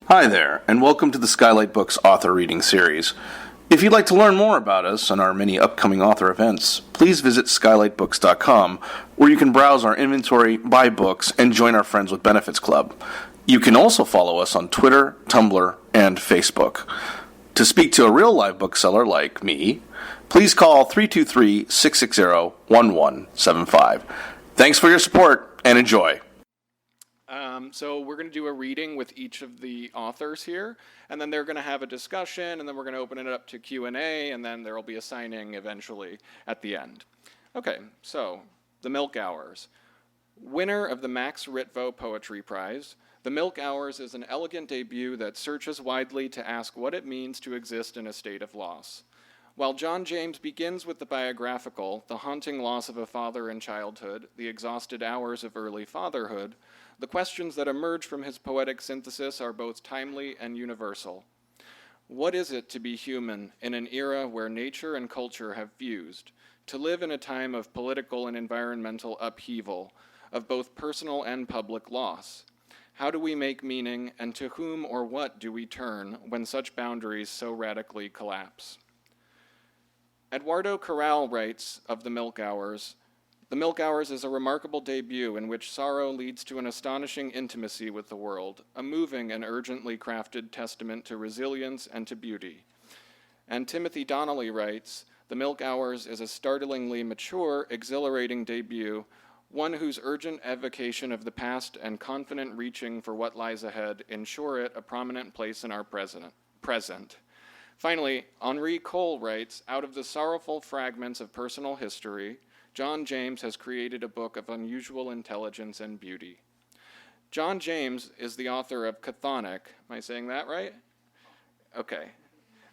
Hi there, and welcome to the Skylight Books author reading series. If you'd like to learn more about us and our many upcoming author events, please visit skylightbooks.com, where you can browse our inventory, buy books, and join our Friends with Benefits Club. You can also follow us on Twitter, Tumblr, and Facebook. To speak to a real live bookseller like me, please call 323-660-1175. Thanks for your support, and enjoy. So we're going to do a reading with each of the authors here, and then they're going to have a discussion, and then we're going to open it up to Q&A, and then there will be a signing eventually at the end. Okay, so The Milk Hours. Winner of the Max Ritvo Poetry Prize, The Milk Hours is an elegant debut that searches widely to ask what it means to exist in a state of loss. While John James begins with the biographical, the haunting loss of a father in childhood, the exhausted hours of early fatherhood, the questions that emerge from his poetic synthesis are both timely and universal. What is it to be human in an era where nature and culture have fused, to live in a time of political and environmental upheaval, of both personal and public loss? How do we make meaning, and to whom or what do we turn when such boundaries so radically collapse? Eduardo Corral writes of The Milk Hours, "The Milk Hours is a remarkable debut in which sorrow leads to an astonishing intimacy with the world, a moving and urgently crafted testament to resilience and to beauty." And Timothy Donnelly writes, "The Milk Hours is a startlingly mature, exhilarating debut, one whose urgent evocation of the past and confident reaching for what lies ahead ensure it a prominent place in our present." Finally, Henri Cole writes, "Out of the sorrowful fragments of personal history, John James has created a book of unusual intelligence and beauty." John James is the author of Chthonic. Am I saying that right? Okay.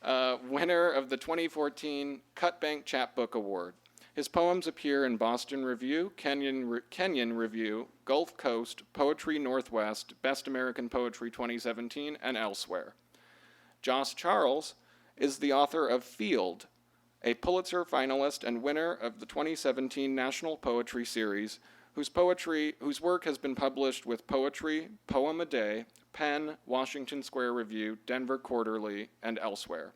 Winner of the 2014 Cutbank Chapbook Award. His poems appear in Boston Review, Kenyon Review, Gulf Coast, Poetry Northwest, Best American Poetry 2017, and elsewhere. Joss Charles is the author of Field, a Pulitzer finalist and winner of the 2017 National Poetry Series, whose work has been published with Poetry, Poem a Day, Penn, Washington Square Review, Denver Quarterly, and elsewhere.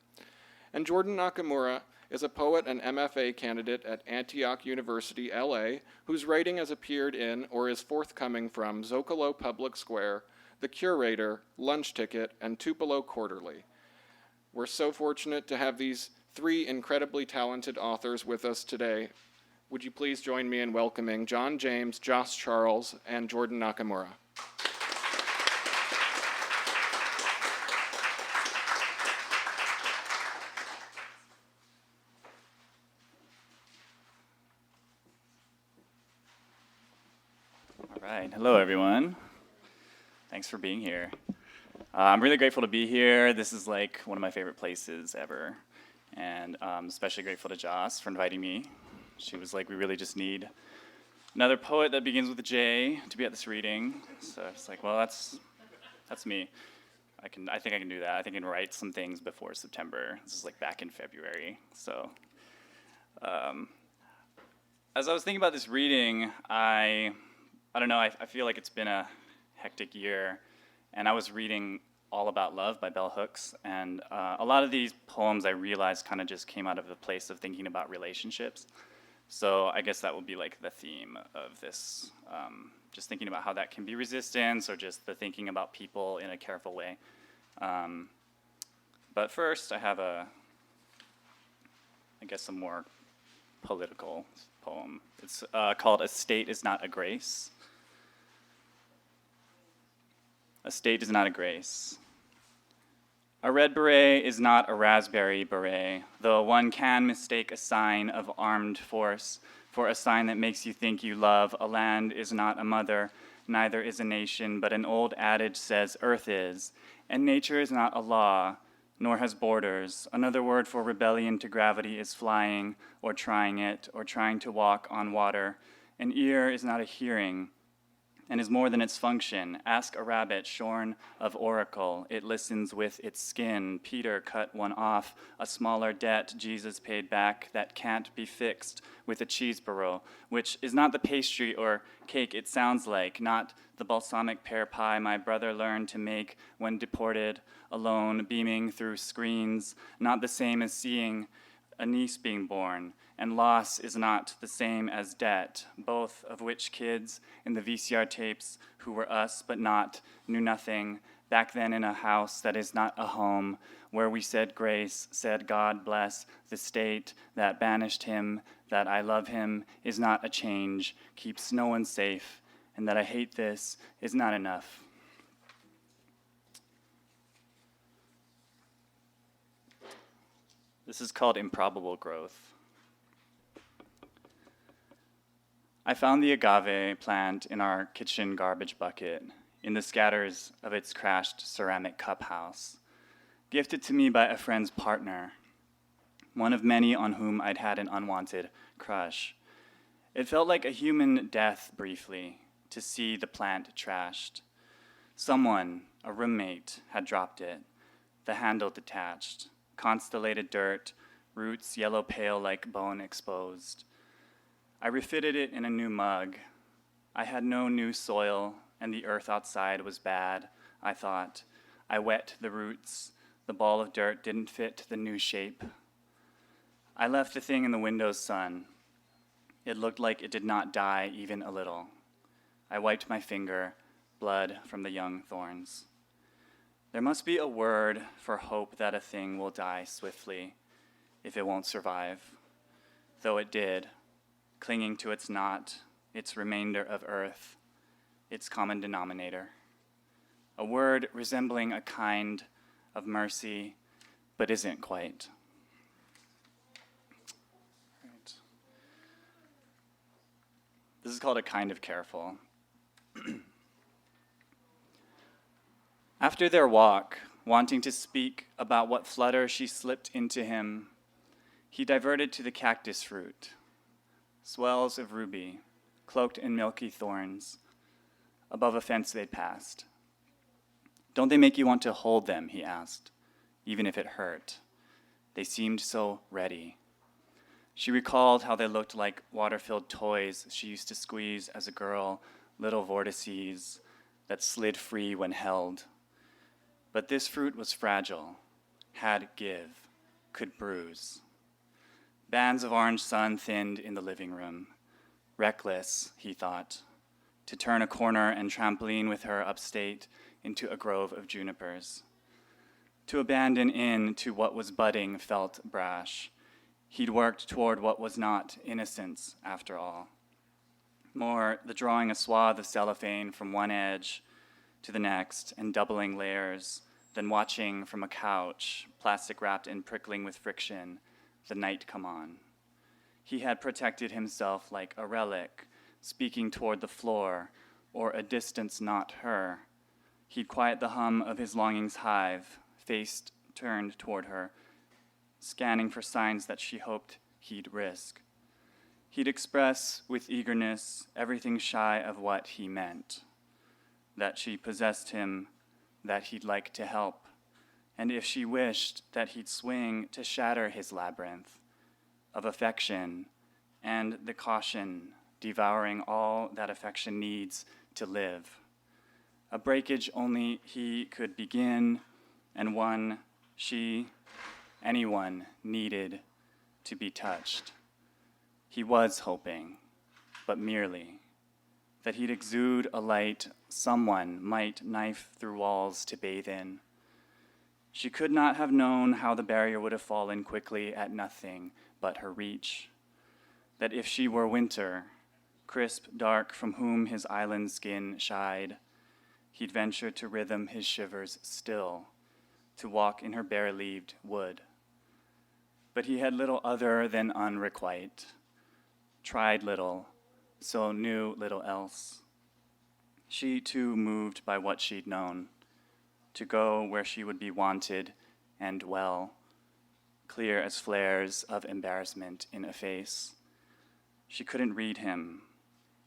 And Jordan Nakamura is a poet and MFA candidate at Antioch University, LA, whose writing has appeared in or is forthcoming from Zocalo Public Square, The Curator, Lunch Ticket, and Tupelo Quarterly. We're so fortunate to have these three incredibly talented authors with us today. Would you please join me in welcoming John James, Joss Charles, and Jordan Nakamura. All right, hello everyone. Thanks for being here. I'm really grateful to be here. This is like one of my favorite places ever. And I'm especially grateful to Joss for inviting me. She was like, we really just need another poet that begins with a J to be at this reading. So I was like, well, that's me. I think I can do that. I think I can write some things before September. This is like back in February. So as I was thinking about this reading, I don't know, I feel like it's been a hectic year. And I was reading All About Love by Bell Hooks, and a lot of these poems I realized kind of just came out of the place of thinking about relationships. So I guess that will be like the theme of this, just thinking about how that can be resistance or just the thinking about people in a careful way. But first I have a more political poem. It's called A State is Not a Grace. A state is not a grace. A red beret is not a raspberry beret, though one can mistake a sign of armed force for a sign that makes you think you love. A land is not a mother, neither is a nation, but an old adage says earth is, and nature is not a law, nor has borders. Another word for rebellion to gravity is flying, or trying it, or trying to walk on water. An ear is not a hearing. and is more than its function. Ask a rabbit shorn of oracle. It listens with its skin. Peter cut one off, a smaller debt Jesus paid back that can't be fixed with a cheese burrow, which is not the pastry or cake it sounds like, not the balsamic pear pie my brother learned to make when deported, alone, beaming through screens, not the same as seeing a niece being born, and loss is not the same as debt, both of which kids in the VCR tapes who were us but not knew nothing, back then in a house that is not a home, where we said grace, said God bless the state that banished him, that I love him is not a change, keeps no one safe, and that I hate this is not enough. This is called improbable growth. I found the agave plant in our kitchen garbage bucket in the scatters of its crashed ceramic cup house, gifted to me by a friend's partner, one of many on whom I'd had an unwanted crush. It felt like a human death briefly to see the plant trashed. Someone, a roommate, had dropped it, the handle detached, constellated dirt, roots yellow pale like bone exposed. I refitted it in a new mug. I had no new soil, and the earth outside was bad, I thought. I wet the roots. The ball of dirt didn't fit the new shape. I left the thing in the window's sun. It looked like it did not die even a little. I wiped my finger, blood from the young thorns. There must be a word for hope that a thing will die swiftly if it won't survive. Though it did, clinging to its knot, its remainder of earth, its common denominator. A word resembling a kind of mercy, but isn't quite. Right. This is called a kind of careful. After their walk, wanting to speak about what flutter she slipped into him, he diverted to the cactus fruit, swells of ruby, cloaked in milky thorns, above a fence they'd passed. Don't they make you want to hold them, he asked, even if it hurt? They seemed so ready. She recalled how they looked like water-filled toys she used to squeeze as a girl, little vortices that slid free when held. But this fruit was fragile, had give, could bruise. Bands of orange sun thinned in the living room. Reckless, he thought, to turn a corner and trampoline with her upstate into a grove of junipers. To abandon in to what was budding felt brash. He'd worked toward what was not innocence, after all. More, the drawing a swath of cellophane from one edge to the next and doubling layers, then watching from a couch, plastic wrapped and prickling with friction, the night come on. He had protected himself like a relic, speaking toward the floor, or a distance not her. He'd quiet the hum of his longing's hive, face turned toward her, scanning for signs that she hoped he'd risk. He'd express with eagerness everything shy of what he meant. That she possessed him, that he'd like to help, and if she wished, that he'd swing to shatter his labyrinth of affection and the caution devouring all that affection needs to live. A breakage only he could begin, and one she, anyone, needed to be touched. He was hoping, but merely, that he'd exude a light someone might knife through walls to bathe in. She could not have known how the barrier would have fallen quickly at nothing but her reach. That if she were winter, crisp, dark, from whom his island skin shied, he'd venture to rhythm his shivers still, to walk in her bare-leaved wood. But he had little other than unrequite, tried little, so knew little else. She too moved by what she'd known, to go where she would be wanted and well, clear as flares of embarrassment in a face. She couldn't read him,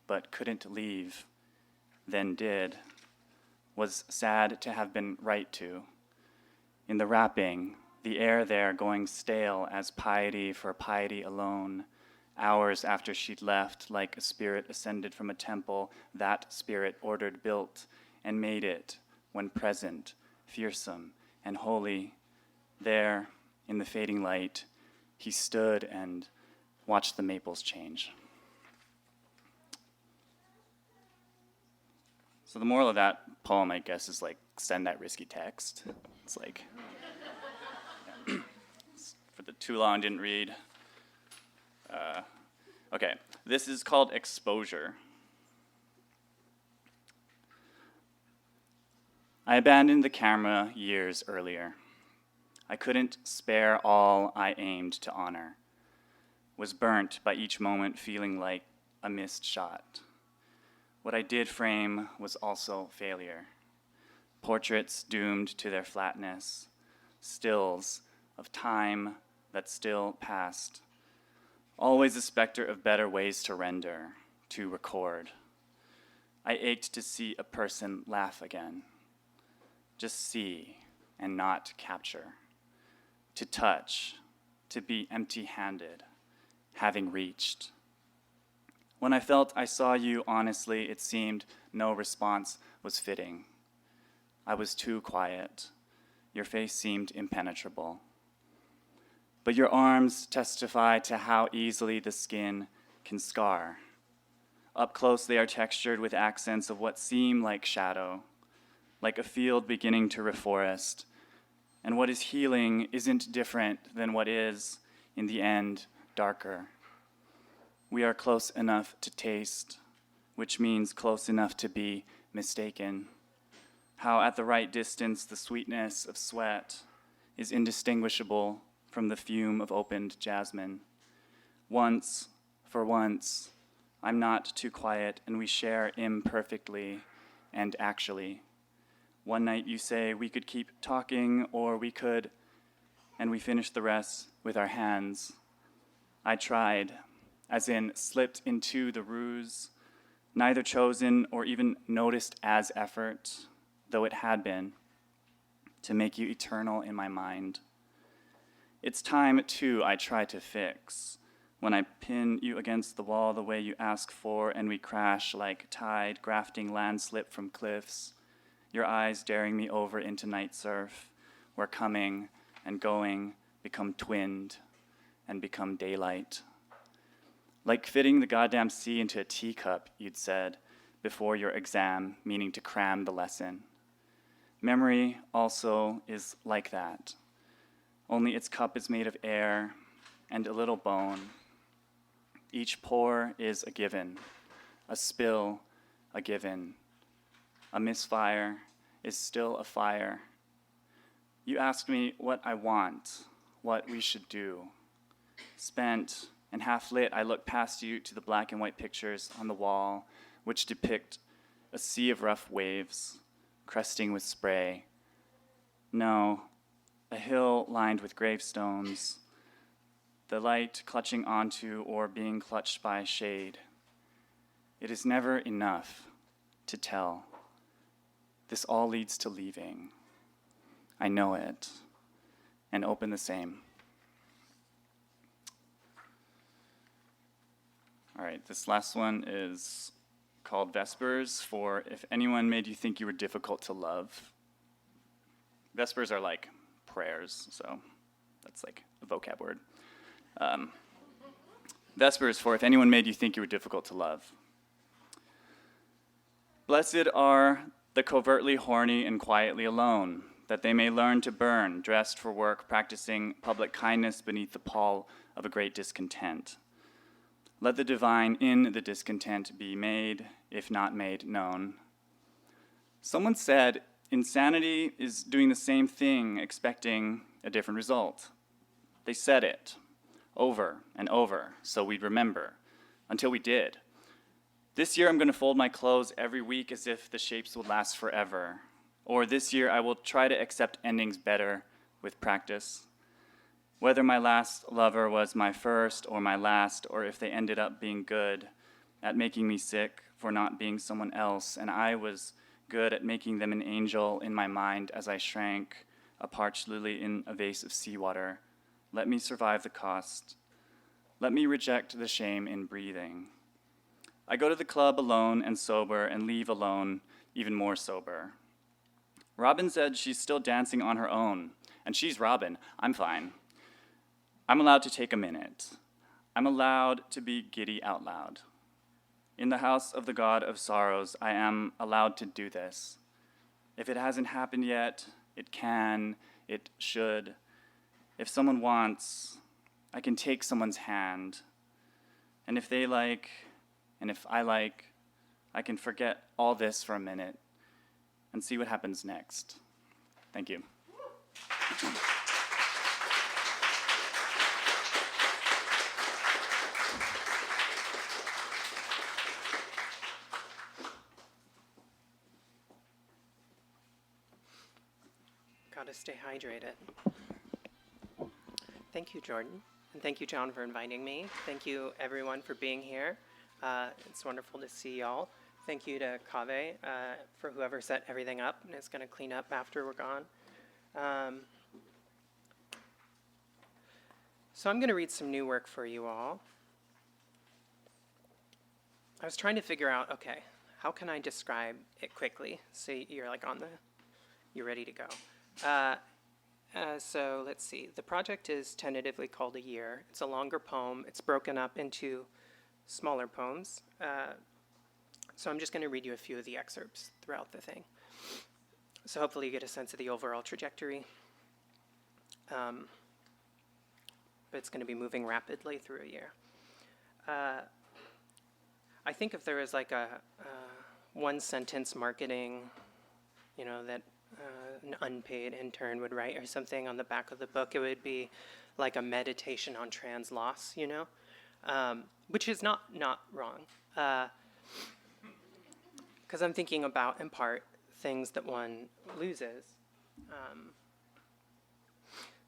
but couldn't leave, then did, was sad to have been right to. In the wrapping, the air there going stale as piety for piety alone, hours after she'd left, like a spirit ascended from a temple, that spirit ordered built, and made it, when present, fearsome and holy. There, in the fading light, he stood and watched the maples change. So the moral of that poem, I guess, is like, send that risky text. It's like, for the too long didn't read. Okay, this is called exposure. I abandoned the camera years earlier. I couldn't spare all I aimed to honor. Was burnt by each moment feeling like a missed shot. What I did frame was also failure. Portraits doomed to their flatness, stills of time that still passed. Always a specter of better ways to render, to record. I ached to see a person laugh again. Just see and not capture. To touch, to be empty-handed, having reached. When I felt I saw you honestly, it seemed no response was fitting. I was too quiet. Your face seemed impenetrable. But your arms testify to how easily the skin can scar. Up close, they are textured with accents of what seem like shadow, like a field beginning to reforest. And what is healing isn't different than what is, in the end, darker. We are close enough to taste, which means close enough to be mistaken. How at the right distance the sweetness of sweat is indistinguishable from the fume of opened jasmine. Once, for once, I'm not too quiet and we share imperfectly and actually. One night you say we could keep talking or we could, and we finish the rest with our hands. I tried, as in slipped into the ruse, neither chosen or even noticed as effort, though it had been, to make you eternal in my mind. It's time, too, I try to fix, when I pin you against the wall the way you ask for, and we crash like tide, grafting landslip from cliffs, your eyes daring me over into night surf, where coming and going become twinned and become daylight. Like fitting the goddamn sea into a teacup, you'd said, before your exam, meaning to cram the lesson. Memory also is like that. Only its cup is made of air and a little bone. Each pour is a given, a spill, a given. A misfire is still a fire. You asked me what I want, what we should do. Spent and half lit, I look past you to the black and white pictures on the wall, which depict a sea of rough waves, cresting with spray. No, a hill lined with gravestones, the light clutching onto or being clutched by shade. It is never enough to tell. This all leads to leaving. I know it. And open the same. All right, this last one is called Vespers for if anyone made you think you were difficult to love. Vespers are like prayers, so that's like a vocab word. Vespers for if anyone made you think you were difficult to love. Blessed are the covertly horny and quietly alone, that they may learn to burn, dressed for work, practicing public kindness beneath the pall of a great discontent. Let the divine in the discontent be made, if not made known. Someone said, insanity is doing the same thing, expecting a different result. They said it over and over, so we'd remember, until we did. This year I'm going to fold my clothes every week as if the shapes will last forever. Or this year I will try to accept endings better with practice. Whether my last lover was my first or my last, or if they ended up being good at making me sick for not being someone else, and I was good at making them an angel in my mind as I shrank, a parched lily in a vase of seawater. Let me survive the cost. Let me reject the shame in breathing. I go to the club alone and sober and leave alone, even more sober. Robin said she's still dancing on her own, and she's Robin. I'm fine. I'm allowed to take a minute. I'm allowed to be giddy out loud. In the house of the God of sorrows, I am allowed to do this. If it hasn't happened yet, it can, it should. If someone wants, I can take someone's hand. And if they like, and if I like, I can forget all this for a minute and see what happens next. Thank you. Gotta stay hydrated. Thank you, Jordan. And thank you, John, for inviting me. Thank you, everyone, for being here. It's wonderful to see y'all. Thank you to Kaveh for whoever set everything up and is going to clean up after we're gone. So I'm going to read some new work for you all. I was trying to figure out, okay, how can I describe it quickly so you're like you're ready to go. So let's see. The project is tentatively called A Year. It's a longer poem. It's broken up into smaller poems. So I'm just going to read you a few of the excerpts throughout the thing. So hopefully you get a sense of the overall trajectory. But it's going to be moving rapidly through a year. I think if there was like a one-sentence marketing, that an unpaid intern would write or something on the back of the book, it would be like a meditation on trans loss, which is not wrong. Because I'm thinking about, in part, things that one loses.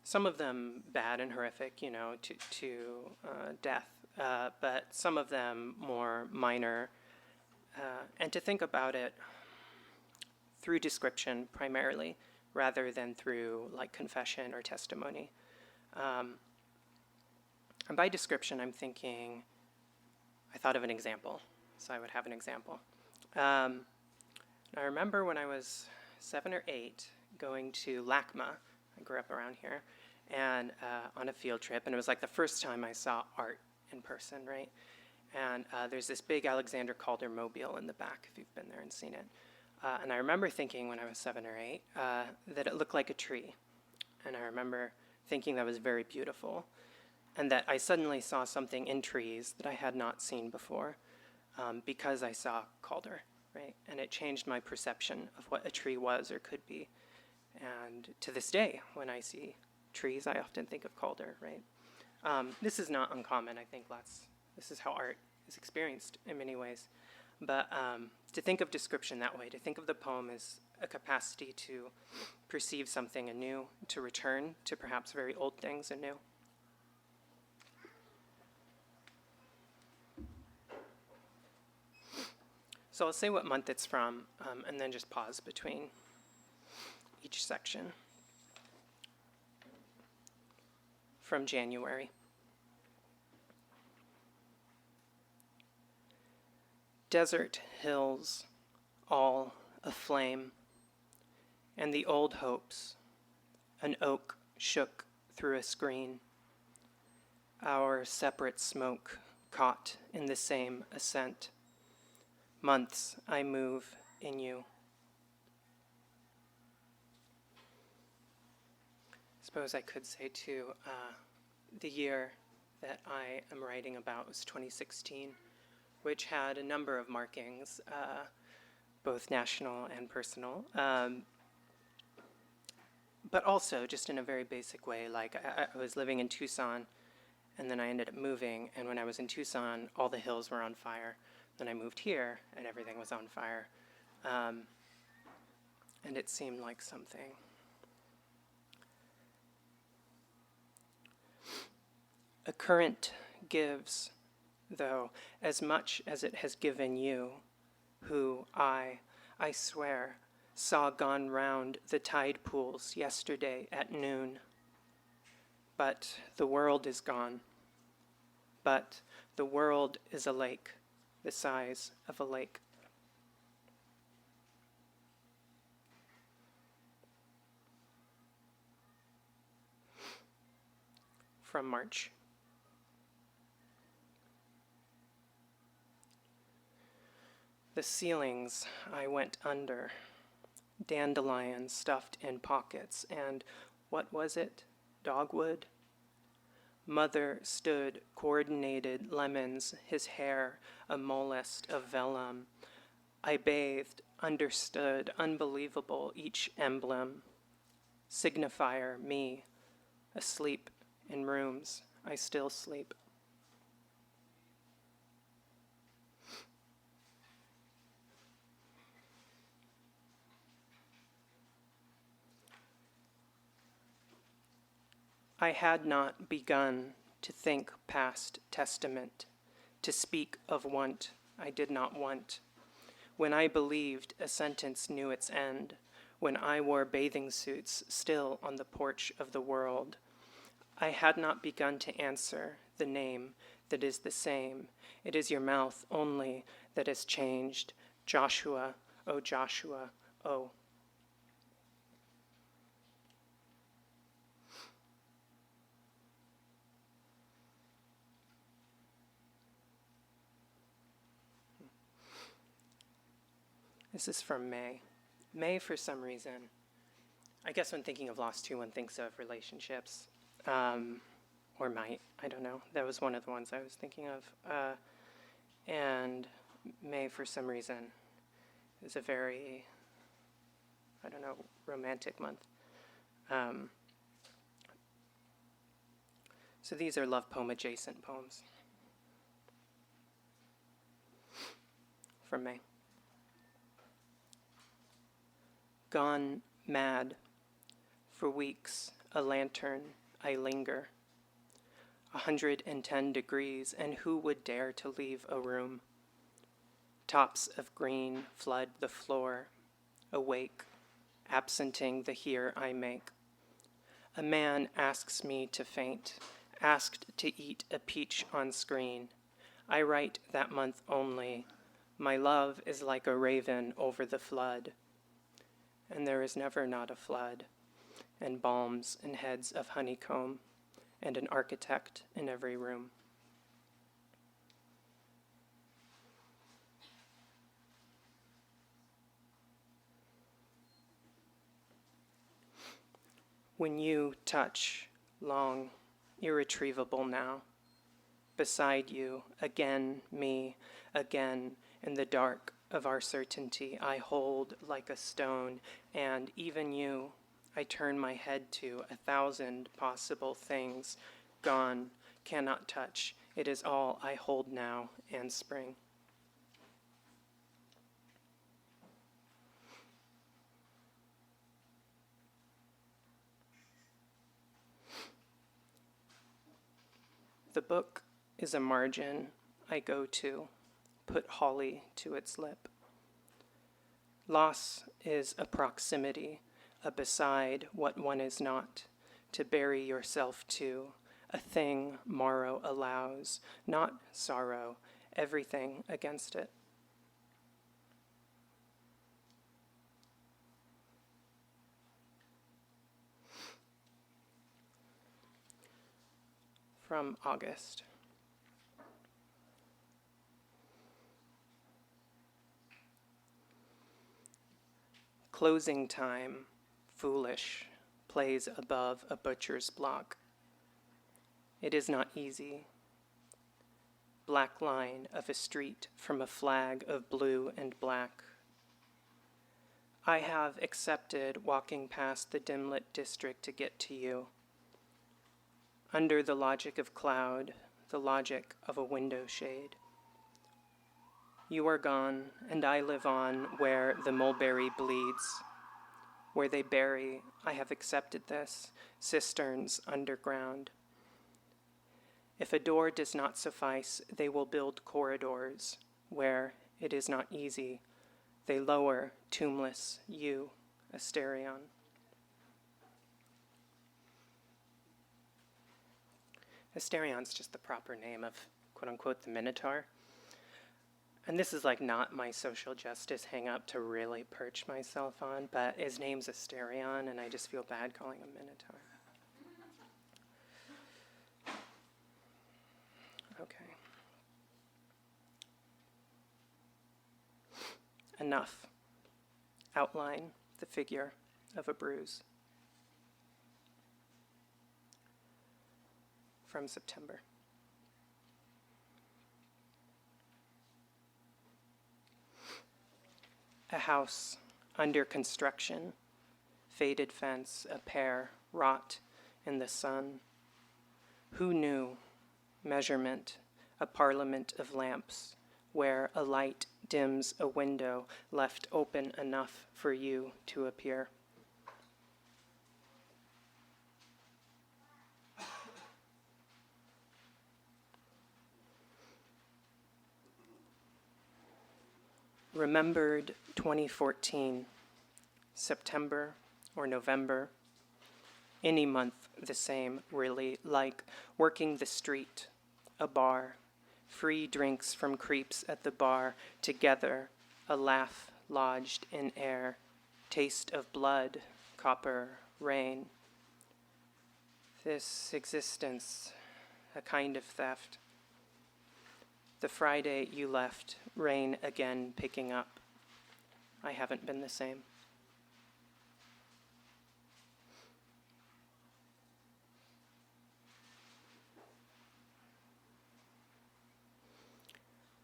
Some of them bad and horrific, to death, but some of them more minor. And to think about it through description primarily, rather than through like confession or testimony. And by description, I'm thinking, I thought of an example, so I would have an example. I remember when I was 7 or 8 going to LACMA, I grew up around here, and on a field trip, and it was like the first time I saw art in person, right? And there's this big Alexander Calder mobile in the back, if you've been there and seen it. And I remember thinking when I was 7 or 8 that it looked like a tree. And I remember thinking that was very beautiful, and that I suddenly saw something in trees that I had not seen before because I saw Calder, right? And it changed my perception of what a tree was or could be. And to this day, when I see trees, I often think of Calder, right? This is not uncommon. I think this is how art is experienced in many ways. But to think of description that way, to think of the poem as a capacity to perceive something anew, to return to perhaps very old things anew. So I'll say what month it's from, and then just pause between each section. From January. Desert hills, all aflame, and the old hopes, an oak shook through a screen, our separate smoke caught in the same ascent. Months I move in you. Suppose I could say too, the year that I am writing about was 2016, which had a number of markings, both national and personal, but also just in a very basic way. Like I was living in Tucson, and then I ended up moving, and when I was in Tucson, all the hills were on fire. Then I moved here, and everything was on fire. And it seemed like something. A current gives, though, as much as it has given you, who I swear, saw gone round the tide pools yesterday at noon. But the world is gone. But the world is a lake, the size of a lake. From March. The ceilings I went under, dandelions stuffed in pockets, and what was it? Dogwood? Mother stood coordinated lemons, his hair a molest of vellum. I bathed, understood, unbelievable each emblem. Signifier, me, asleep in rooms I still sleep. I had not begun to think past testament, to speak of want I did not want. When I believed a sentence knew its end, when I wore bathing suits still on the porch of the world, I had not begun to answer the name that is the same. It is your mouth only that has changed. Joshua, oh Joshua, oh. This is from May. May, for some reason, I guess when thinking of Lost 2, one thinks of relationships, or might, I don't know. That was one of the ones I was thinking of. And May, for some reason, is a very, I don't know, romantic month. So these are love poem adjacent poems from May. Gone mad, for weeks, a lantern, I linger. 110 degrees, and who would dare to leave a room? Tops of green flood the floor, awake, absenting the here I make. A man asks me to faint, asked to eat a peach on screen. I write that month only. My love is like a raven over the flood. And there is never not a flood, and balms and heads of honeycomb, and an architect in every room. When you touch, long, irretrievable now, beside you, again, me, again, in the dark of our certainty, I hold like a stone, and even you, I turn my head to 1,000 possible things, gone, cannot touch. It is all I hold now and spring. The book is a margin I go to, put holly to its lip. Loss is a proximity, a beside what one is not, to bury yourself to, a thing morrow allows, not sorrow, everything against it. From August. Closing time, foolish, plays above a butcher's block. It is not easy. Black line of a street from a flag of blue and black. I have accepted walking past the dim-lit district to get to you. Under the logic of cloud, the logic of a window shade. You are gone, and I live on where the mulberry bleeds. Where they bury, I have accepted this, cisterns underground. If a door does not suffice, they will build corridors where it is not easy, They lower, tombless, you, Asterion. Asterion's just the proper name of, quote-unquote, the Minotaur. And this is like not my social justice hang-up to really perch myself on, but his name's Asterion, and I just feel bad calling him Minotaur. Okay. Enough. Outline the figure of a bruise. From September. A house under construction, faded fence, a pair rot in the sun. Who knew? Measurement, a parliament of lamps, where a light dims a window left open enough for you to appear. Remembered 2014, September or November, any month the same, really, like working the street, a bar, free drinks from creeps at the bar, together, a laugh lodged in air, taste of blood, copper, rain. This existence, a kind of theft. The Friday you left, rain again picking up. I haven't been the same.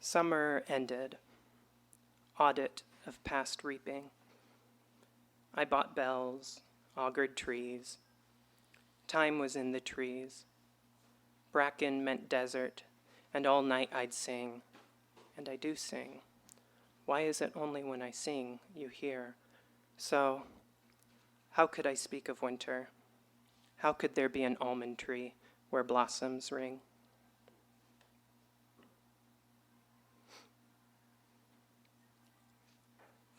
Summer ended. Audit of past reaping. I bought bells, augured trees. Time was in the trees. Bracken meant desert, and all night I'd sing. And I do sing. Why is it only when I sing you hear? So, how could I speak of winter? How could there be an almond tree where blossoms ring?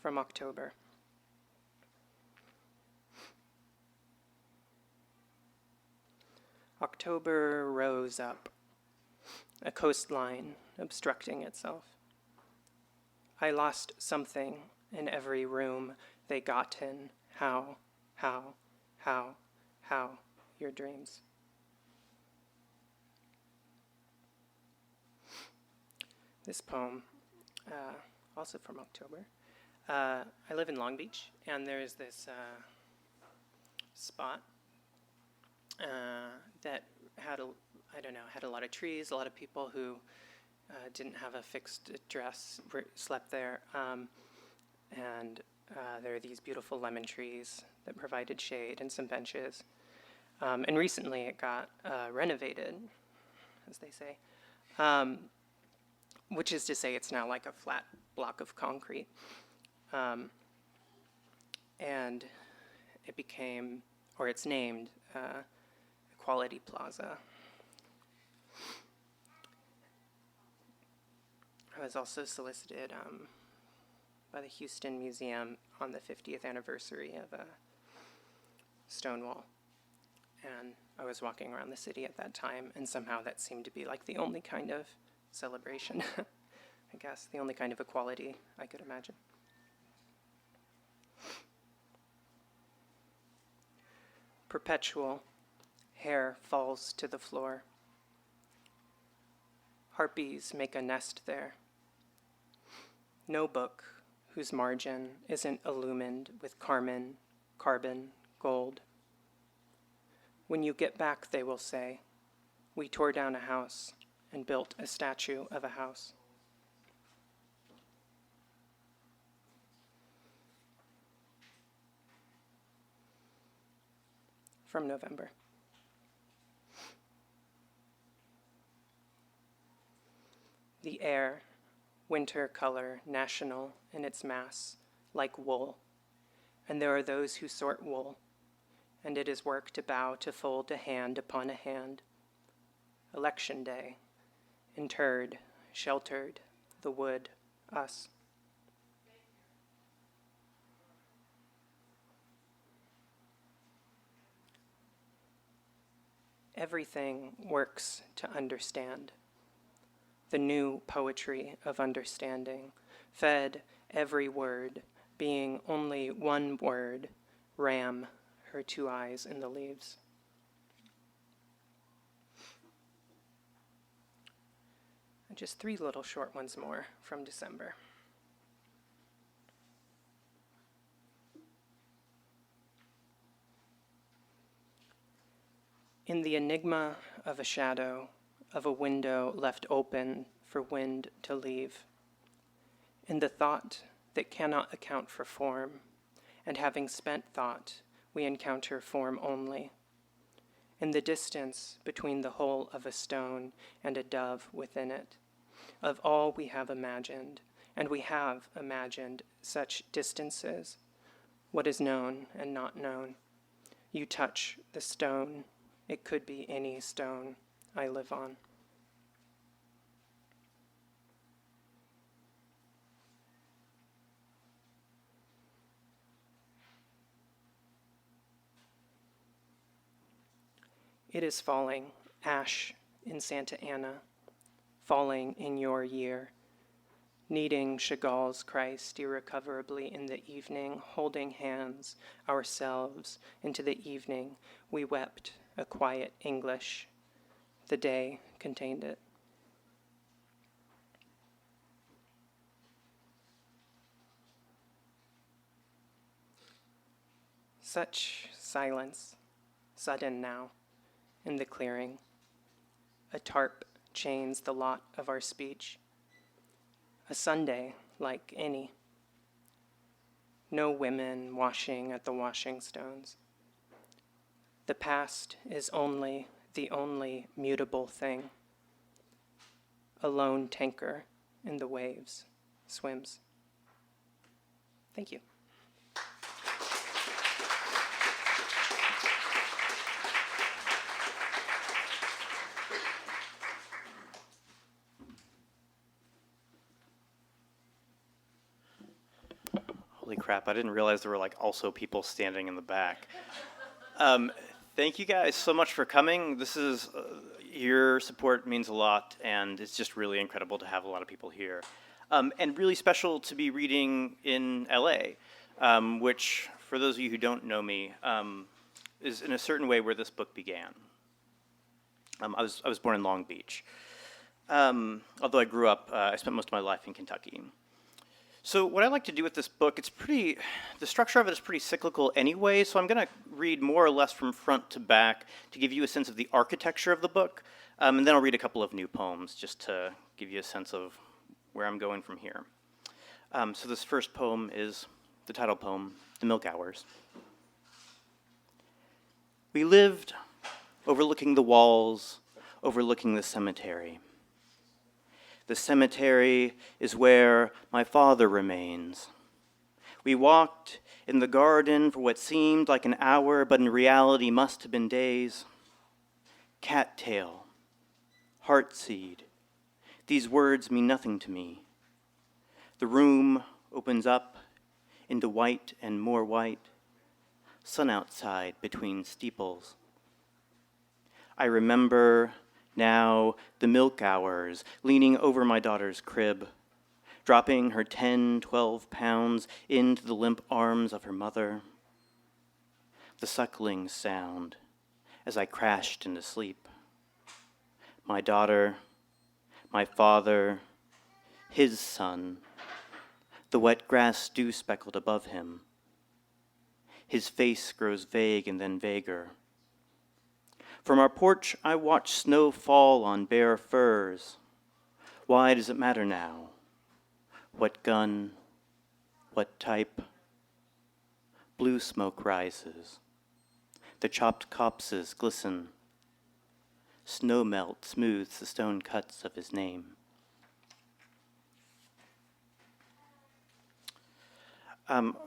From October. October rose up, a coastline obstructing itself. I lost something in every room they got in. How, your dreams. This poem, also from October. I live in Long Beach, and there's this spot that had a lot of trees, a lot of people who didn't have a fixed address slept there, and there are these beautiful lemon trees that provided shade and some benches. And recently it got renovated, as they say, which is to say it's now like a flat block of concrete. And it became, or it's named, Equality Plaza. I was also solicited by the Houston Museum on the 50th anniversary of Stonewall. And I was walking around the city at that time, and somehow that seemed to be like the only kind of celebration, I guess, the only kind of equality I could imagine. Perpetual, hair falls to the floor. Harpies make a nest there. No book whose margin isn't illumined with carmine, carbon, gold. When you get back, they will say, we tore down a house and built a statue of a house. From November. The air, winter color, national in its mass, like wool. And there are those who sort wool, and it is work to bow to fold a hand upon a hand. Election day, interred, sheltered, the wood, us. everything works to understand. The new poetry of understanding, fed every word, being only one word, ram her two eyes in the leaves. And just 3 little short ones more from December. In the enigma of a shadow, of a window left open for wind to leave, in the thought that cannot account for form, and having spent thought, we encounter form only, in the distance between the hole of a stone and a dove within it, of all we have imagined, and we have imagined such distances, what is known and not known. You touch the stone, it could be any stone I live on. It is falling, ash in Santa Ana, falling in your year, needing Chagall's Christ irrecoverably in the evening, holding hands, ourselves, into the evening, we wept a quiet English. The day contained it. Such silence, sudden now, in the clearing. A tarp chains the lot of our speech. A Sunday like any. No women washing at the washing stones. The past is only the only mutable thing. A lone tanker in the waves swims. Thank you. Holy crap, I didn't realize there were also people standing in the back. Thank you guys so much for coming. This is, your support means a lot, and it's just really incredible to have a lot of people here. And really special to be reading in LA, which, for those of you who don't know me, is in a certain way where this book began. I was born in Long Beach. Although I grew up, I spent most of my life in Kentucky. So what I like to do with this book, the structure of it is pretty cyclical anyway, so I'm going to read more or less from front to back to give you a sense of the architecture of the book, and then I'll read a couple of new poems just to give you a sense of where I'm going from here. So this first poem is the title poem, The Milk Hours. We lived overlooking the walls, overlooking the cemetery. The cemetery is where my father remains. We walked in the garden for what seemed like an hour, but in reality must have been days. Cattail, heartseed, these words mean nothing to me. The room opens up into white and more white, sun outside between steeples. I remember now the milk hours, leaning over my daughter's crib, dropping her 10, 12 pounds into the limp arms of her mother. The suckling sound as I crashed into sleep. My daughter, my father, his son, the wet grass dew speckled above him. His face grows vague and then vaguer. From our porch, I watch snow fall on bare furs. Why does it matter now? What gun? What type? Blue smoke rises. The chopped copses glisten. Snow melt smooths the stone cuts of his name.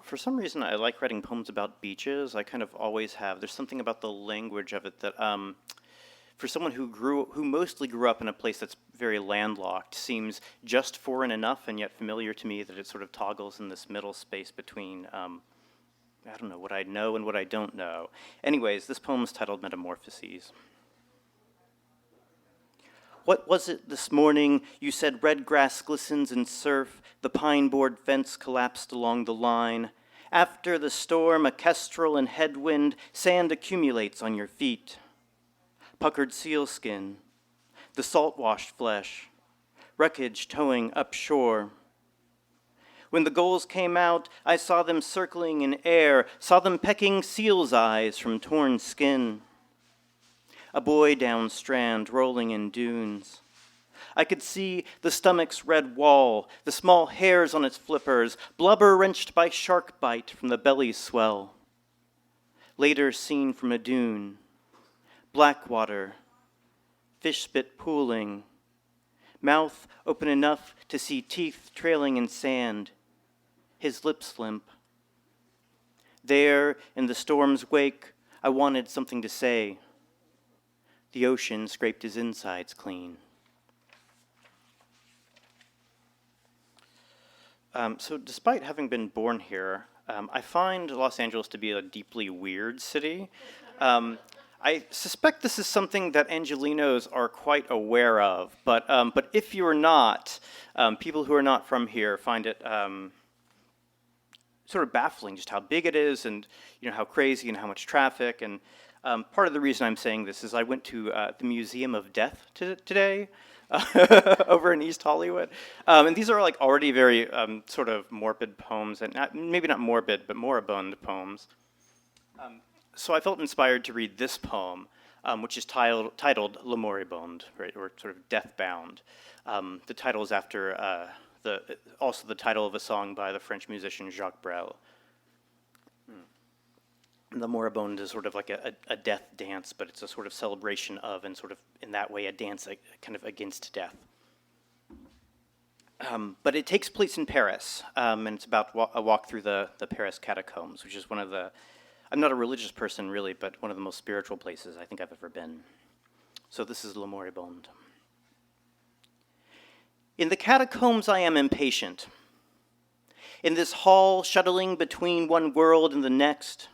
For some reason, I like writing poems about beaches. I kind of always have. There's something about the language of it that, for someone who mostly grew up in a place that's very landlocked, seems just foreign enough and yet familiar to me that it sort of toggles in this middle space between, I don't know, what I know and what I don't know. Anyways, this poem is titled Metamorphoses. What was it this morning? You said red grass glistens in surf, the pine board fence collapsed along the line. After the storm, a kestrel and headwind, sand accumulates on your feet. Puckered sealskin, the salt-washed flesh, wreckage towing upshore. When the gulls came out, I saw them circling in air, saw them pecking seal's eyes from torn skin. A boy downstrand rolling in dunes. I could see the stomach's red wall, the small hairs on its flippers, blubber wrenched by shark bite from the belly's swell. Later seen from a dune, black water, fish spit pooling, mouth open enough to see teeth trailing in sand, his lips limp. There, in the storm's wake, I wanted something to say. The ocean scraped his insides clean. So despite having been born here, I find Los Angeles to be a deeply weird city. I suspect this is something that Angelinos are quite aware of, but if you are not, people who are not from here find it sort of baffling just how big it is and how crazy and how much traffic. And part of the reason I'm saying this is I went to the Museum of Death today over in East Hollywood. And these are like already very sort of morbid poems, and maybe not morbid, but moribund poems. So I felt inspired to read this poem, which is titled Le Moribond, right, or sort of Deathbound. The title is after also the title of a song by the French musician Jacques Brel. The Moribond is sort of like a death dance, but it's a sort of celebration of, and sort of in that way, a dance kind of against death. But it takes place in Paris, and it's about a walk through the Paris catacombs, which is one of the, I'm not a religious person really, but one of the most spiritual places I think I've ever been. So this is Le Moribond. In the catacombs I am impatient. In this hall shuttling between one world and the next,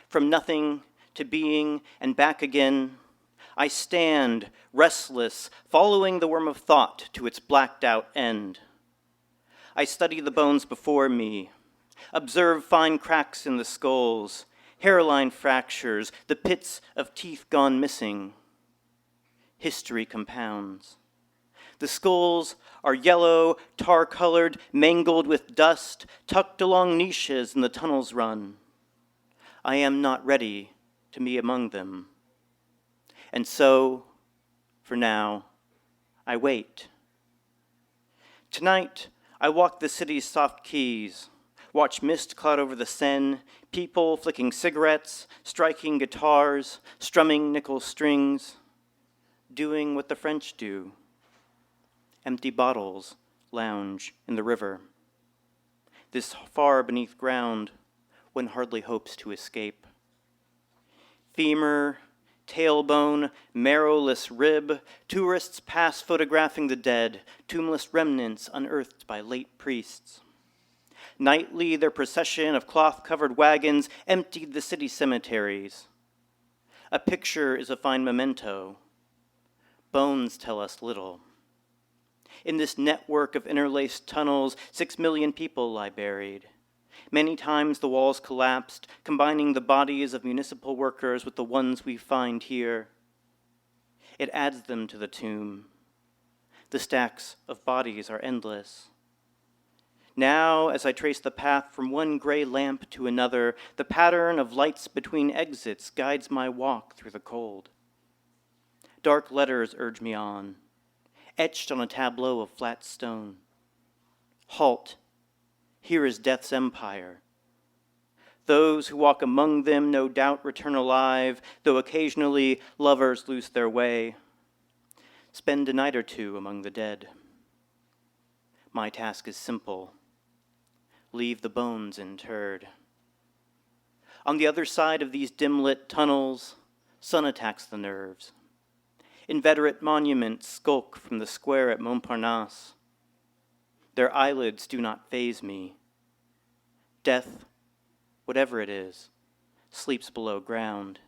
from nothing to being and back again, I stand, restless, following the worm of thought to its blacked-out end. I study the bones before me, observe fine cracks in the skulls, hairline fractures, the pits of teeth gone missing. History compounds. The skulls are yellow, tar-colored, mangled with dust, tucked along niches in the tunnels run. I am not ready to be among them. And so, for now, I wait. Tonight, I walk the city's soft quays, watch mist cloud over the Seine, people flicking cigarettes, striking guitars, strumming nickel strings, doing what the French do. Empty bottles lounge in the river. This far beneath ground, one hardly hopes to escape. Femur, tailbone, marrowless rib, tourists pass photographing the dead, tombless remnants unearthed by late priests. Nightly, their procession of cloth-covered wagons emptied the city cemeteries. A picture is a fine memento. Bones tell us little. In this network of interlaced tunnels, 6 million people lie buried. Many times the walls collapsed, combining the bodies of municipal workers with the ones we find here. It adds them to the tomb. The stacks of bodies are endless. Now, as I trace the path from one gray lamp to another, the pattern of lights between exits guides my walk through the cold. Dark letters urge me on, etched on a tableau of flat stone. Halt. Here is death's empire. Those who walk among them no doubt return alive, though occasionally lovers lose their way. Spend a night or two among the dead. My task is simple. Leave the bones interred. On the other side of these dim-lit tunnels, sun attacks the nerves. Inveterate monuments skulk from the square at Montparnasse. Their eyelids do not faze me. Death, whatever it is, sleeps below ground.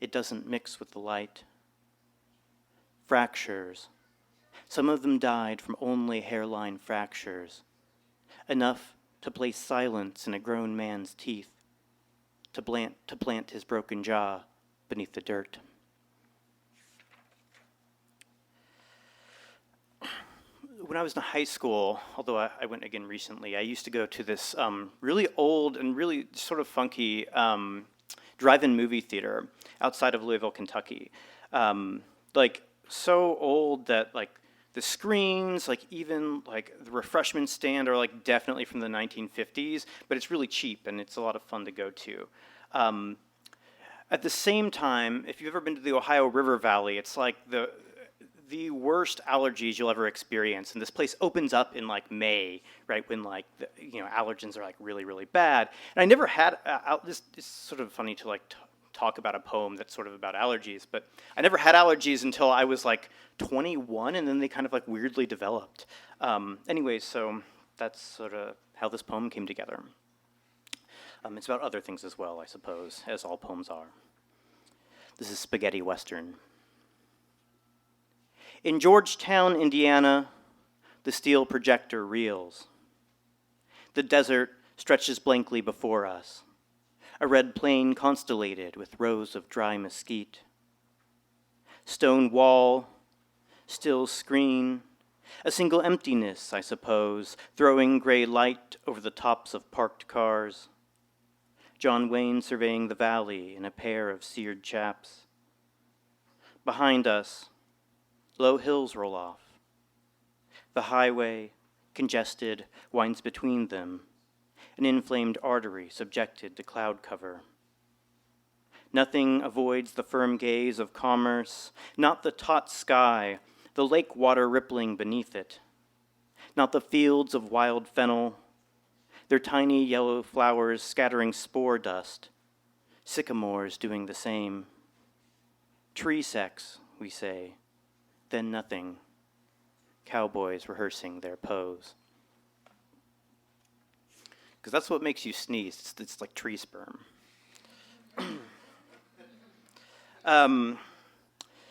It doesn't mix with the light. fractures. Some of them died from only hairline fractures, enough to place silence in a grown man's teeth, to plant his broken jaw beneath the dirt. When I was in high school, although I went again recently, I used to go to this really old and really sort of funky drive-in movie theater outside of Louisville, Kentucky. Like so old that like the screens, like even like the refreshment stand are like definitely from the 1950s, but it's really cheap and it's a lot of fun to go to. At the same time, if you've ever been to the Ohio River Valley, it's like the worst allergies you'll ever experience. And this place opens up in like May, right, when like allergens are like really, really bad. And I never had this. It's sort of funny to like talk about a poem that's sort of about allergies, but I never had allergies until I was like 21, and then they kind of like weirdly developed. Anyway, so that's sort of how this poem came together. It's about other things as well, I suppose, as all poems are. This is Spaghetti Western. In Georgetown, Indiana, the steel projector reels. The desert stretches blankly before us, a red plain constellated with rows of dry mesquite. Stone wall, still screen, a single emptiness, I suppose, throwing gray light over the tops of parked cars. John Wayne surveying the valley in a pair of seared chaps. Behind us, low hills roll off. The highway, congested, winds between them, an inflamed artery subjected to cloud cover. Nothing avoids the firm gaze of commerce, not the taut sky, the lake water rippling beneath it, not the fields of wild fennel, their tiny yellow flowers scattering spore dust, sycamores doing the same. Tree sex, we say, then nothing. Cowboys rehearsing their pose. Because that's what makes you sneeze. It's like tree sperm.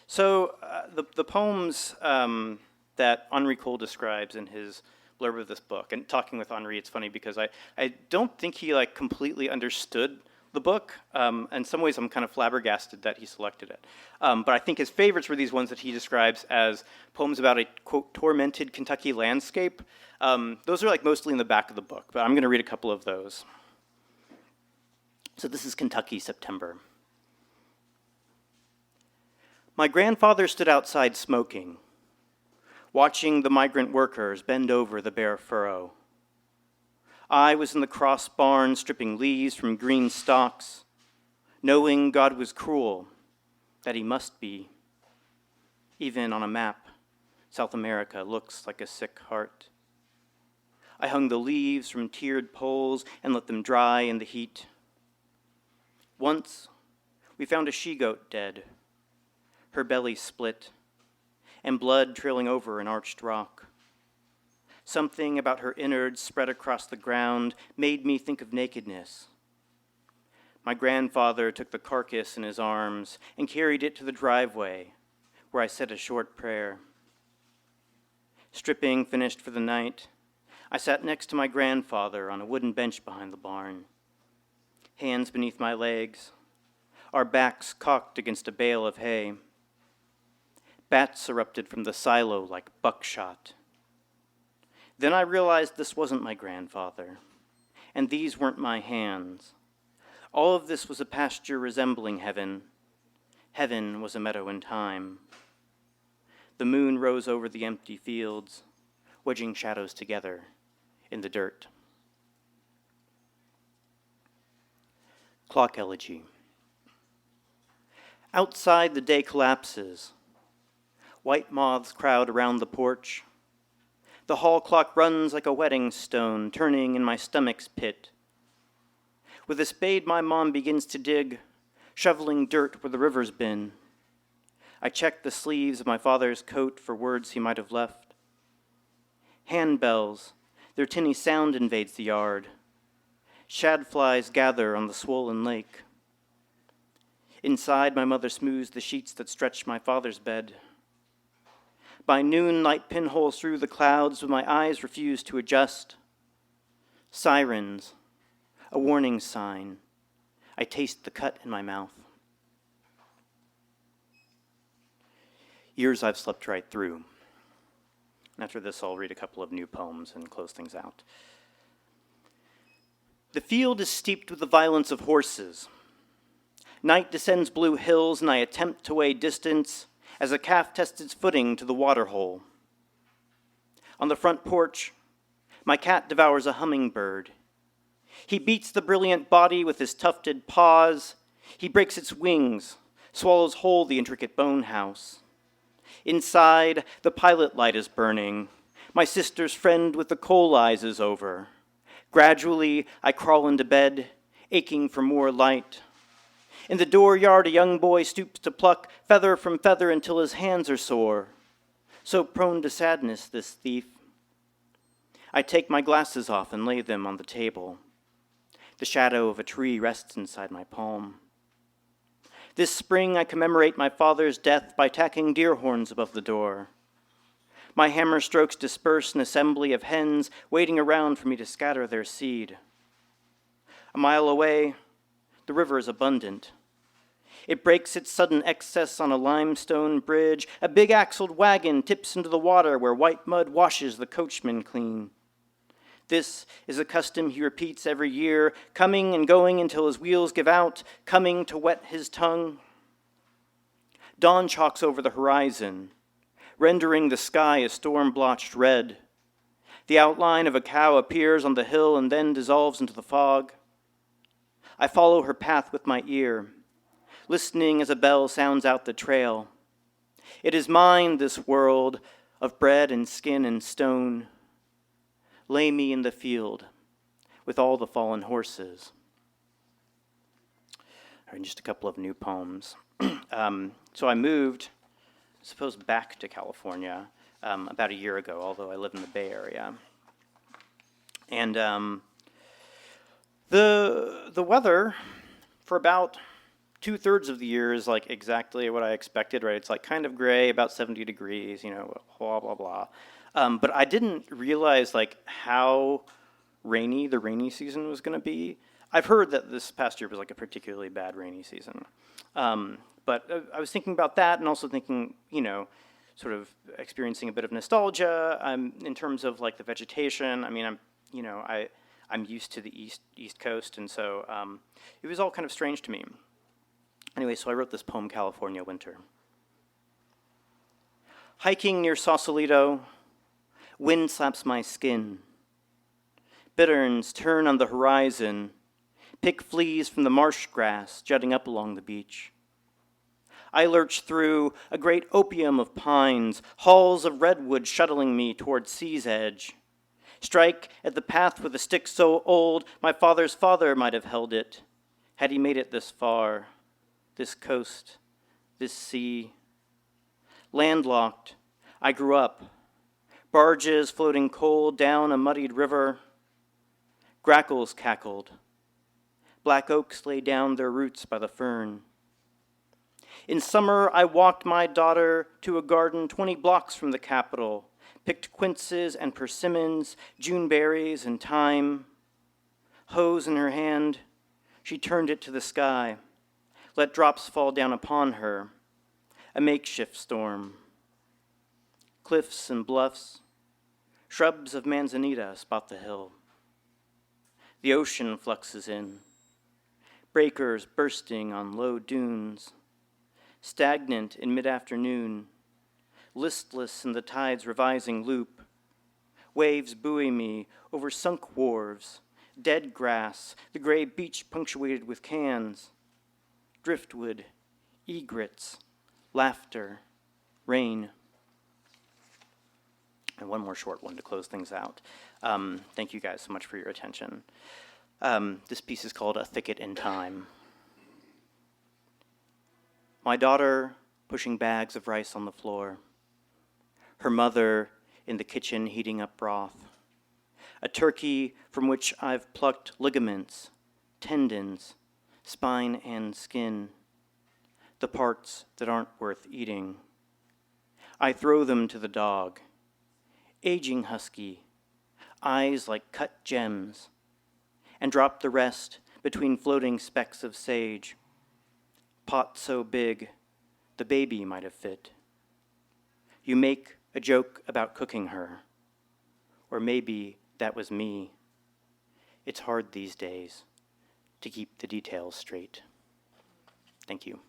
So the poems that Henri Cole describes in his blurb of this book, and talking with Henri, it's funny because I don't think he like completely understood the book. In some ways, I'm kind of flabbergasted that he selected it. But I think his favorites were these ones that he describes as poems about a, quote, tormented Kentucky landscape. Those are like mostly in the back of the book, but I'm going to read a couple of those. So this is Kentucky, September. My grandfather stood outside smoking, watching the migrant workers bend over the bare furrow. I was in the cross barn stripping leaves from green stalks, knowing God was cruel, that he must be. Even on a map, South America looks like a sick heart. I hung the leaves from tiered poles and let them dry in the heat. Once, we found a she-goat dead, her belly split, and blood trailing over an arched rock. Something about her innards spread across the ground made me think of nakedness. My grandfather took the carcass in his arms and carried it to the driveway, where I said a short prayer. Stripping finished for the night, I sat next to my grandfather on a wooden bench behind the barn, hands beneath my legs, our backs cocked against a bale of hay. Bats erupted from the silo like buckshot. Then I realized this wasn't my grandfather, and these weren't my hands. All of this was a pasture resembling heaven. Heaven was a meadow in time. The moon rose over the empty fields, wedging shadows together in the dirt. Clock elegy. Outside, the day collapses. White moths crowd around the porch. The hall clock runs like a wedding stone, turning in my stomach's pit. With a spade, my mom begins to dig, shoveling dirt where the river's been. I check the sleeves of my father's coat for words he might have left. Handbells, their tinny sound invades the yard. Shadflies gather on the swollen lake. Inside, my mother smooths the sheets that stretch my father's bed. By noon, light pinholes through the clouds, but my eyes refuse to adjust. Sirens, a warning sign. I taste the cut in my mouth. Years I've slept right through. After this, I'll read a couple of new poems and close things out. The field is steeped with the violence of horses. Night descends blue hills, and I attempt to weigh distance as a calf tests its footing to the water hole. On the front porch, my cat devours a hummingbird. He beats the brilliant body with his tufted paws. He breaks its wings, swallows whole the intricate bone house. Inside, the pilot light is burning. My sister's friend with the coal eyes is over. Gradually, I crawl into bed, aching for more light. In the dooryard, a young boy stoops to pluck feather from feather until his hands are sore. So prone to sadness, this thief. I take my glasses off and lay them on the table. The shadow of a tree rests inside my palm. This spring, I commemorate my father's death by tacking deer horns above the door. My hammer strokes disperse an assembly of hens waiting around for me to scatter their seed. A mile away, the river is abundant. It breaks its sudden excess on a limestone bridge. A big axled wagon tips into the water where white mud washes the coachman clean. This is a custom he repeats every year, coming and going until his wheels give out, coming to wet his tongue. Dawn chalks over the horizon, rendering the sky a storm-blotched red. The outline of a cow appears on the hill and then dissolves into the fog. I follow her path with my ear, listening as a bell sounds out the trail. It is mine, this world of bread and skin and stone. Lay me in the field with all the fallen horses. All right, just a couple of new poems. So I moved, I suppose, back to California about a year ago, although I live in the Bay Area. And the weather for about 2/3 of the year is like exactly what I expected, right? It's like kind of gray, about 70 degrees, blah, blah, blah. But I didn't realize like how rainy the rainy season was going to be. I've heard that this past year was like a particularly bad rainy season. But I was thinking about that and also thinking, sort of experiencing a bit of nostalgia in terms of like the vegetation. I mean, I'm used to the East Coast, and so it was all kind of strange to me. Anyway, so I wrote this poem, California Winter. Hiking near Sausalito, wind slaps my skin. Bitterns turn on the horizon, pick fleas from the marsh grass jutting up along the beach. I lurch through a great opium of pines, halls of redwood shuttling me toward sea's edge. Strike at the path with a stick so old my father's father might have held it, had he made it this far, this coast, this sea. Landlocked, I grew up. Barges floating coal down a muddied river. Grackles cackled. Black oaks lay down their roots by the fern. In summer, I walked my daughter to a garden 20 blocks from the capital, picked quinces and persimmons, June berries and thyme. Hose in her hand, she turned it to the sky, let drops fall down upon her, a makeshift storm. Cliffs and bluffs, shrubs of manzanita spot the hill. The ocean fluxes in, breakers bursting on low dunes, stagnant in mid-afternoon, listless in the tide's revising loop. Waves buoy me over sunk wharves, dead grass, the gray beach punctuated with cans, driftwood, egrets, laughter, rain. And one more short one to close things out. Thank you guys so much for your attention. This piece is called A Thicket in Time. My daughter pushing bags of rice on the floor. Her mother in the kitchen heating up broth. A turkey from which I've plucked ligaments, tendons, spine and skin, the parts that aren't worth eating. I throw them to the dog. Aging husky, eyes like cut gems, and drop the rest between floating specks of sage. Pot so big, the baby might have fit. You make a joke about cooking her, or maybe that was me. It's hard these days to keep the details straight. Thank you.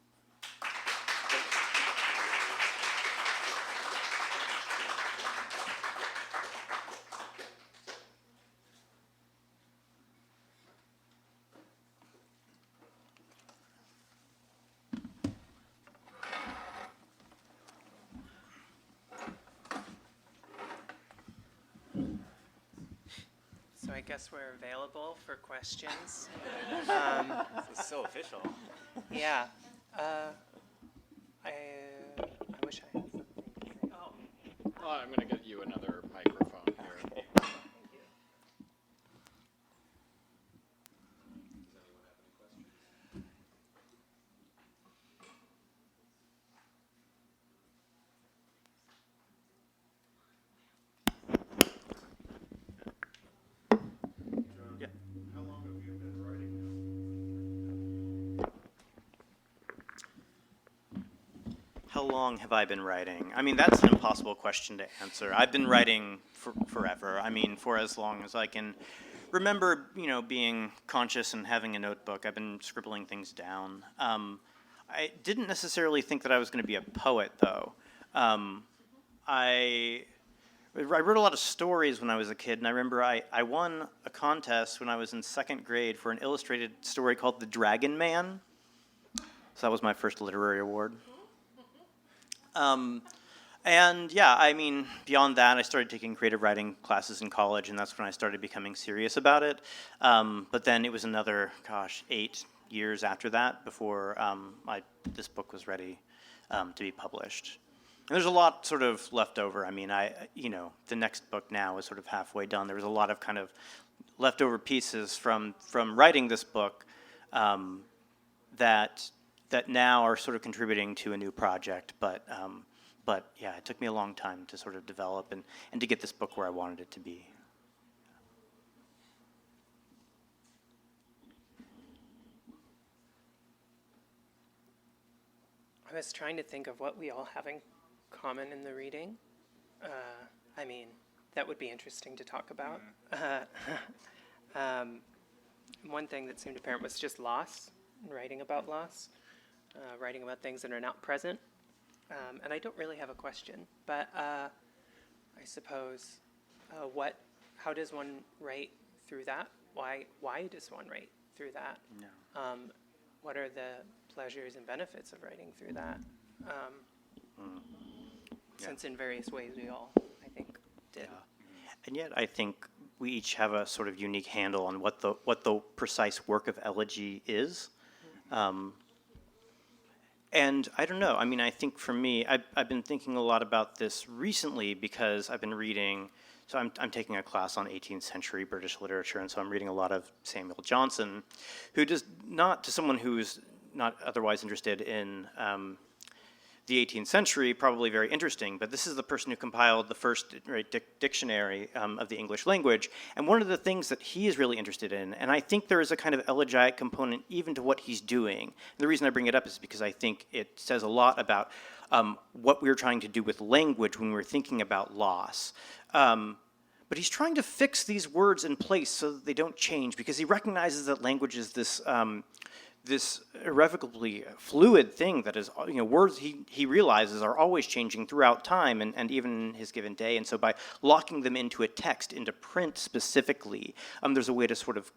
So I guess we're available for questions. This is so official. Yeah. I wish I had something to say. Oh. I'm going to get you another microphone here. Yeah. How long have you been writing How long have I been writing? I mean, that's an impossible question to answer. I've been writing forever. I mean, for as long as I can remember, being conscious and having a notebook. I've been scribbling things down. I didn't necessarily think that I was going to be a poet, though. I wrote a lot of stories when I was a kid, and I remember I won a contest when I was in second grade for an illustrated story called The Dragon Man. So that was my first literary award. And yeah, I mean, beyond that, I started taking creative writing classes in college, and that's when I started becoming serious about it. But then it was another, 8 years after that before this book was ready to be published. And there's a lot sort of left over. I mean, the next book now is sort of halfway done. There was a lot of kind of leftover pieces from writing this book that now are sort of contributing to a new project. But yeah, it took me a long time to sort of develop and to get this book where I wanted it to be. I was trying to think of what we all have in common in the reading. I mean, that would be interesting to talk about. One thing that seemed apparent was just loss, writing about loss, writing about things that are not present. And I don't really have a question, but I suppose, how does one write through that? Why does one write through that? No. What are the pleasures and benefits of writing through that? Since in various ways we all, I think, did. Yeah. And yet I think we each have a sort of unique handle on what the precise work of elegy is. And I don't know. I mean, I think for me, I've been thinking a lot about this recently because I've been reading. So I'm taking a class on 18th century British literature, and so I'm reading a lot of Samuel Johnson, who does not, to someone who's not otherwise interested in the 18th century, probably very interesting, but this is the person who compiled the first dictionary of the English language. And one of the things that he is really interested in, and I think there is a kind of elegiac component even to what he's doing. And the reason I bring it up is because I think it says a lot about what we're trying to do with language when we're thinking about loss. But he's trying to fix these words in place so that they don't change, because he recognizes that language is this this irrevocably fluid thing that is, words he realizes are always changing throughout time and even in his given day. And so by locking them into a text, into print specifically, there's a way to sort of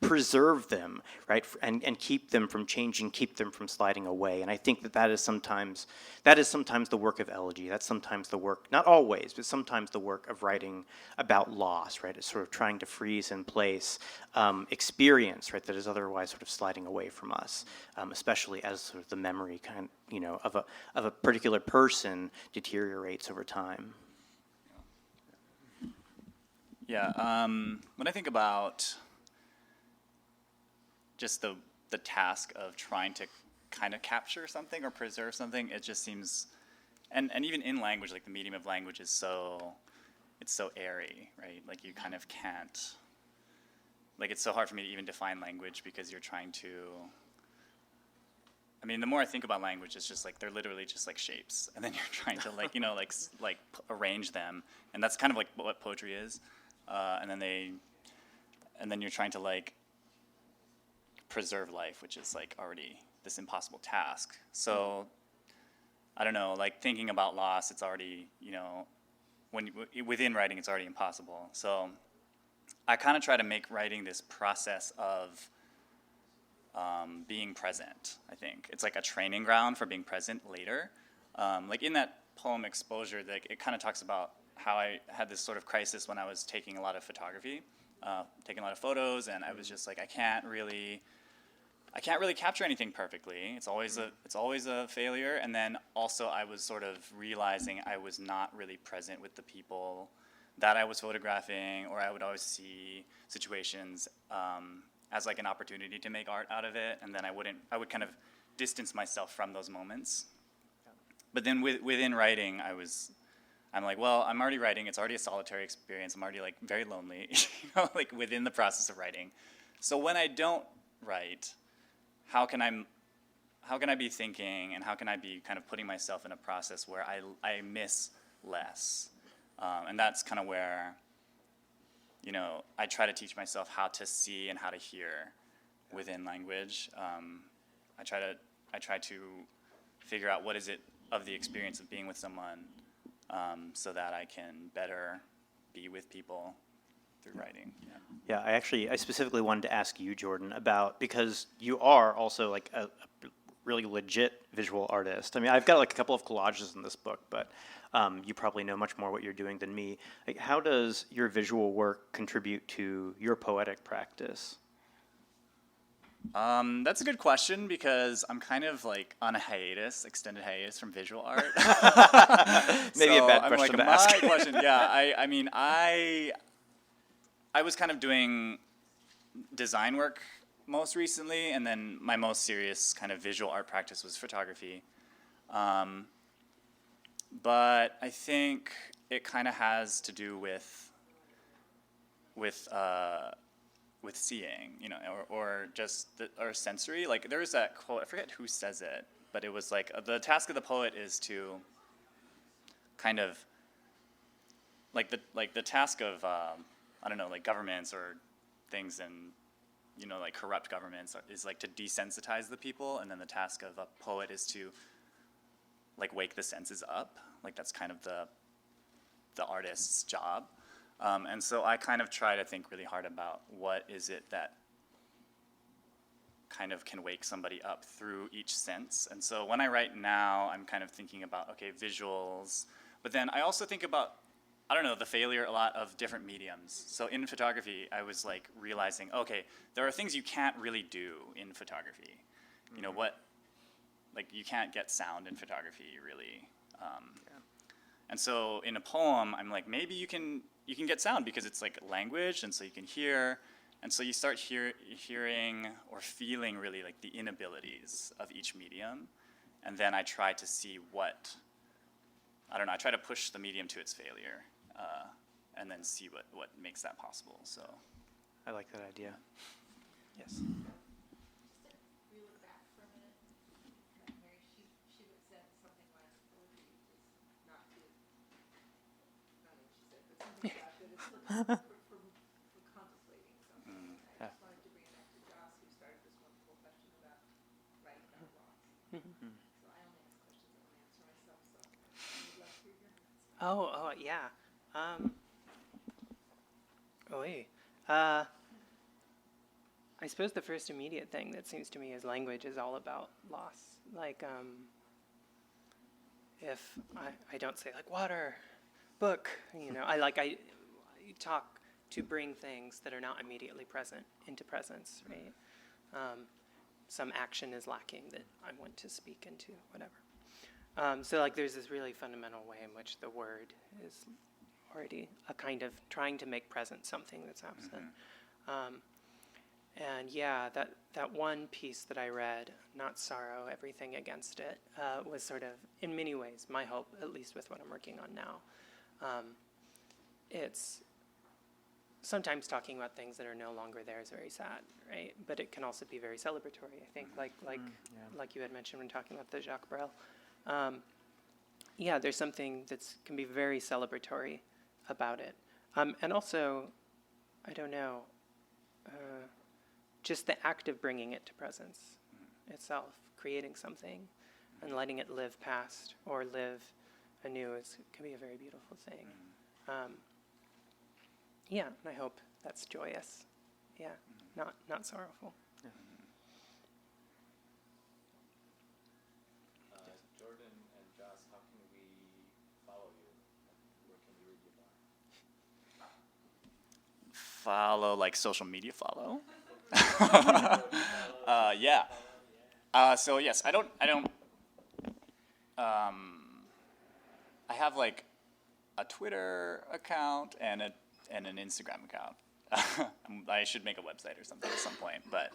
preserve them, right, and keep them from changing, keep them from sliding away. And I think that is sometimes the work of elegy. That's sometimes the work, not always, but sometimes the work of writing about loss, right? It's sort of trying to freeze in place experience, right, that is otherwise sort of sliding away from us, especially as sort of the memory of a particular person deteriorates over time. Yeah, when I think about just the task of trying to kind of capture something or preserve something, it just seems and even in language, like the medium of language is it's so airy, right? Like you kind of can't, like it's so hard for me to even define language because you're trying to, I mean, the more I think about language, it's just like, they're literally just like shapes. And then you're trying to like, arrange them. And that's kind of like what poetry is. And then you're trying to like preserve life, which is like already this impossible task. So I don't know, like thinking about loss, it's already, within writing, it's already impossible. So I kind of try to make writing this process of being present, I think. It's like a training ground for being present later. Like in that poem Exposure, it kind of talks about how I had this sort of crisis when I was taking a lot of photography, taking a lot of photos, and I was just like, I can't really capture anything perfectly. It's always a failure. And then also I was sort of realizing I was not really present with the people that I was photographing, or I would always see situations as like an opportunity to make art out of it, and then I would kind of distance myself from those moments. But then within writing, I'm like, well, I'm already writing. It's already a solitary experience. I'm already like very lonely, like within the process of writing. So when I don't write, how can I be thinking, and how can I be kind of putting myself in a process where I miss less? And that's kind of where, I try to teach myself how to see and how to hear within language. I try to figure out what is it of the experience of being with someone, so that I can better be with people through writing. Yeah, I specifically wanted to ask you, Jordan, about, because you are also like a really legit visual artist. I mean, I've got like a couple of collages in this book, but you probably know much more what you're doing than me. Like, how does your visual work contribute to your poetic practice? That's a good question, because I'm kind of like on a extended hiatus from visual art. Maybe a bad question to ask. My question, yeah. I mean, I was kind of doing design work most recently, and then my most serious kind of visual art practice was photography. But I think it kind of has to do with seeing, or just or sensory. Like there was that quote, I forget who says it, but it was like the task of the poet is to kind of like the task of I don't know, like governments or things, and like corrupt governments is like to desensitize the people, and then the task of a poet is to like wake the senses up. Like that's kind of the artist's job. And so I kind of try to think really hard about what is it that kind of can wake somebody up through each sense. And so when I write now, I'm kind of thinking about, okay, visuals, but then I also think about, I don't know, the failure a lot of different mediums. So in photography, I was like realizing, okay, there are things you can't really do in photography. Mm-hmm. Like you can't get sound in photography really. And so in a poem, I'm like, maybe you can get sound because it's like language, and so you can hear, and so you start hearing or feeling really like the inabilities of each medium, and then I try to see I try to push the medium to its failure, and then see what makes that possible. So I like that idea. Yes. for contemplating something. I just wanted to bring it back to Joss, who started this wonderful question about writing about loss. Mm-hmm. So I only ask questions I want to answer myself, so I would love to hear your thoughts. Oh, yeah. I suppose the first immediate thing that seems to me is language is all about loss. Like, if I don't say like water, book, I talk to bring things that are not immediately present into presence, right? Some action is lacking that I want to speak into, whatever. So like there's this really fundamental way in which the word is already a kind of trying to make present something that's absent. Mm-hmm. And yeah, that one piece that I read, Not Sorrow, Everything Against It, was sort of, in many ways, my hope, at least with what I'm working on now. It's sometimes talking about things that are no longer there is very sad, right? But it can also be very celebratory, I think, like you had mentioned when talking about the Jacques Brel. Yeah, there's something that can be very celebratory about it. And also, I don't know, just the act of bringing it to presence itself, creating something and letting it live past or live anew can be a very beautiful thing. Yeah, and I hope that's joyous. Yeah, not sorrowful. Jordan and Joss, how can we follow you? Where can we read you more? Follow, like social media follow? Yeah. So yes, I have like a Twitter account and an Instagram account. I should make a website or something at some point, but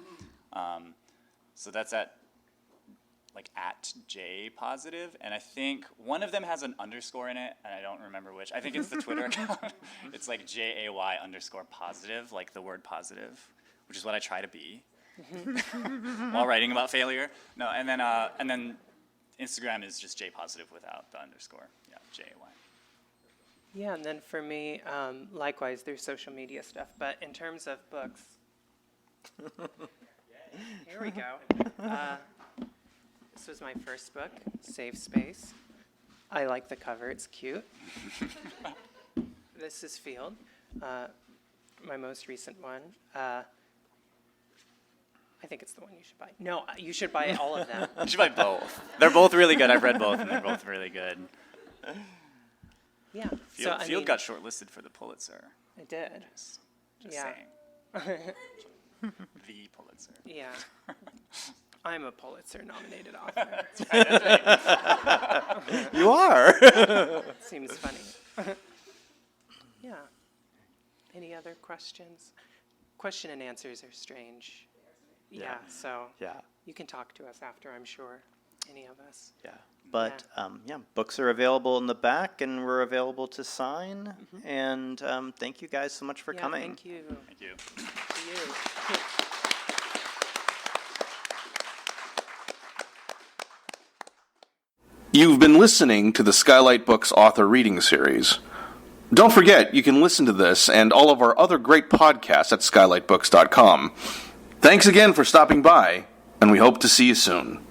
so that's at J positive, and I think one of them has an underscore in it, and I don't remember which. I think it's the Twitter account. It's like JAY_positive, like the word positive, which is what I try to be while writing about failure. No, and then Instagram is just J positive without the underscore. Yeah, JAY. Yeah, and then for me, likewise, there's social media stuff. But in terms of books, here we go. This was my first book, Safe Space. I like the cover, it's cute. This is Field, my most recent one. I think it's the one you should buy. No, you should buy all of them. You should buy both. They're both really good. I've read both, and they're both really good. Yeah. Field got shortlisted for the Pulitzer. It did. Just Yeah. saying. The Pulitzer. Yeah. I'm a Pulitzer-nominated author. You are. Seems funny. Yeah. Any other questions? Question and answers are strange. Yeah, so Yeah. you can talk to us after, I'm sure, any of us. Yeah. But books are available in the back, and we're available to sign. And thank you guys so much for Yeah, coming. Thank you. Thank you. To you. You've been listening to the Skylight Books author reading series. Don't forget, you can listen to this and all of our other great podcasts at skylightbooks.com. Thanks again for stopping by, and we hope to see you soon.